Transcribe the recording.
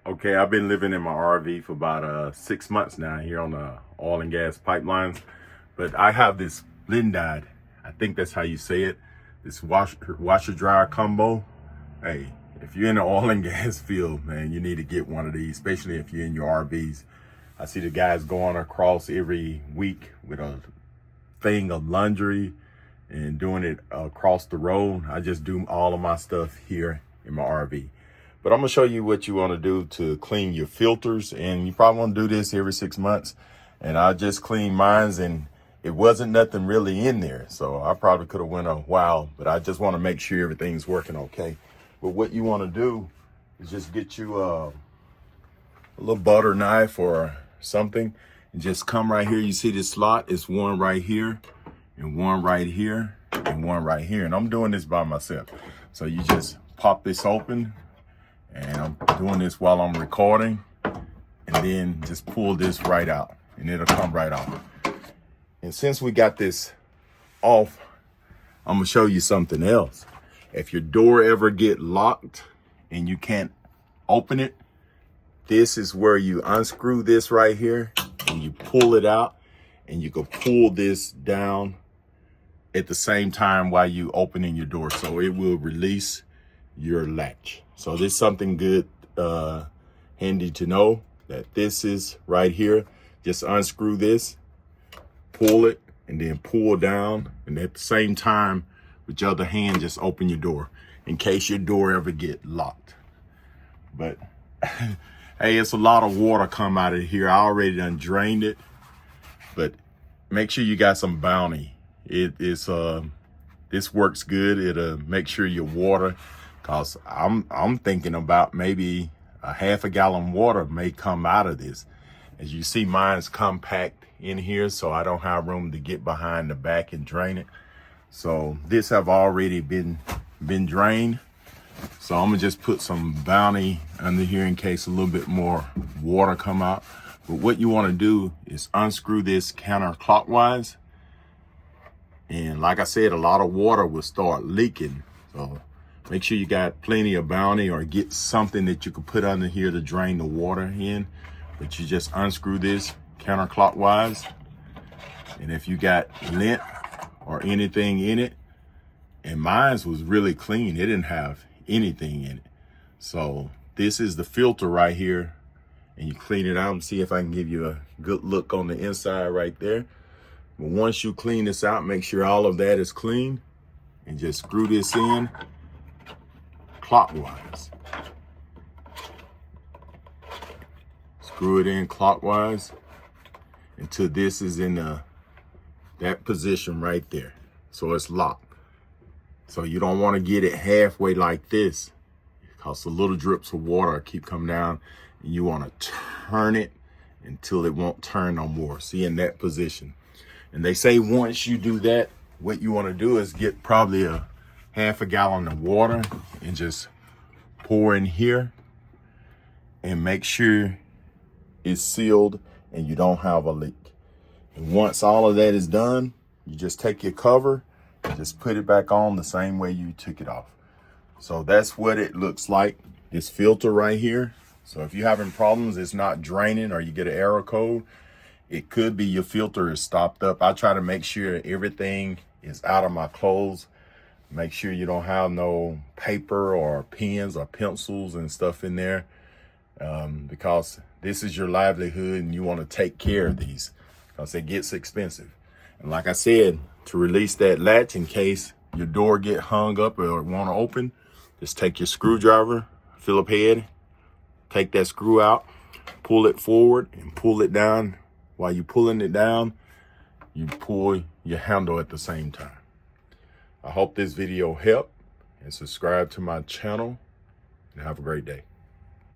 Okay, I've been living in my RV for about 6 months now here on the oil and gas pipelines. But I have this Splendide, I think that's how you say it, this washer dryer combo. Hey, if you're in the oil and gas field, man, you need to get one of these, especially if you're in your RVs. I see the guys going across every week with a thing of laundry and doing it across the road. I just do all of my stuff here in my RV. But I'm gonna show you what you want to do to clean your filters, and you probably want to do this every 6 months. And I just cleaned mines, and it wasn't nothing really in there, so I probably could have went a while, but I just want to make sure everything's working okay. But what you want to do is just get you a little butter knife or something, and just come right here. You see this slot? It's one right here, and one right here, and one right here. And I'm doing this by myself, so you just pop this open. And I'm doing this while I'm recording, and then just pull this right out, and it'll come right off. And since we got this off, I'm gonna show you something else. If your door ever get locked and you can't open it, this is where you unscrew this right here, and you pull it out, and you can pull this down at the same time while you opening your door, so it will release your latch. So this is something good, handy to know, that this is right here. Just unscrew this, pull it, and then pull down, and at the same time with your other hand just open your door in case your door ever get locked. But hey, it's a lot of water come out of here. I already done drained it, but make sure you got some Bounty. This works good. It'll make sure your water, cause I'm thinking about maybe a half a gallon water may come out of this. As you see, mine's compact in here, so I don't have room to get behind the back and drain it. So this have already been drained. So I'm gonna just put some Bounty under here in case a little bit more water come out. But what you wanna do is unscrew this counterclockwise. And like I said, a lot of water will start leaking. So make sure you got plenty of Bounty, or get something that you can put under here to drain the water in. But you just unscrew this counterclockwise. And if you got lint or anything in it, and mine was really clean, it didn't have anything in it. So this is the filter right here, and you clean it out and see if I can give you a good look on the inside right there. But once you clean this out, make sure all of that is clean, and just screw this in clockwise. Screw it in clockwise until this is in that position right there. So it's locked. So you don't want to get it halfway like this, because the little drips of water keep coming down, and you want to turn it until it won't turn no more. See, in that position. And they say once you do that, what you want to do is get probably a half a gallon of water and just pour in here, and make sure it's sealed and you don't have a leak. And once all of that is done, you just take your cover and just put it back on the same way you took it off. So that's what it looks like, this filter right here. So if you're having problems, it's not draining, or you get an error code, it could be your filter is stopped up. I try to make sure everything is out of my clothes. Make sure you don't have no paper or pens or pencils and stuff in there, because this is your livelihood, and you want to take care of these, because it gets expensive. And like I said, to release that latch in case your door get hung up or want to open, just take your screwdriver, Phillip head, take that screw out, pull it forward and pull it down. While you're pulling it down, you pull your handle at the same time. I hope this video helped, and subscribe to my channel, and have a great day.